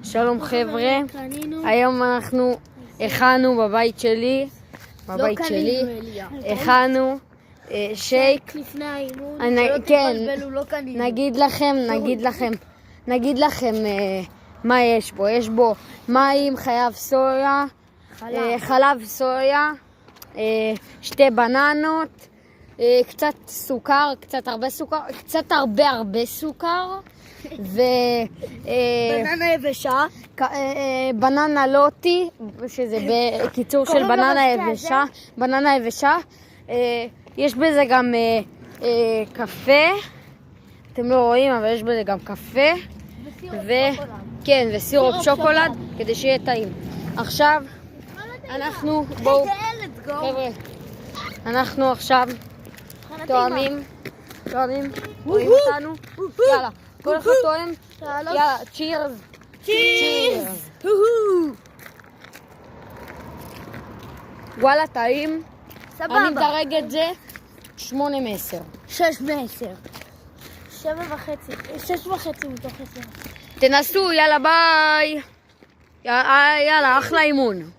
שלום חבר'ה, היום אנחנו הכנו בבית שלי, הכנו שייק. לפני האימון, כן, נגיד לכם מה יש בו. יש בו מים, חלב סויה, 2 בננות, קצת סוכר, קצת הרבה סוכר, בננה יבשה, בננה לוטי, שזה בקיצור של בננה יבשה. יש בזה גם קפה, אתם לא רואים, אבל יש בזה גם קפה וסירופ שוקולד כדי שיהיה טעים. עכשיו אנחנו עכשיו תואמים, רואים אותנו? יאללה, כל אחד תואם, יאללה, צ'ירס. וואלה, טעים. אני מדרג את זה 8/10. 6/10. 7.5. 6.5 מתוך 10. תנסו, יאללה, ביי. יאללה, אחלה אימון.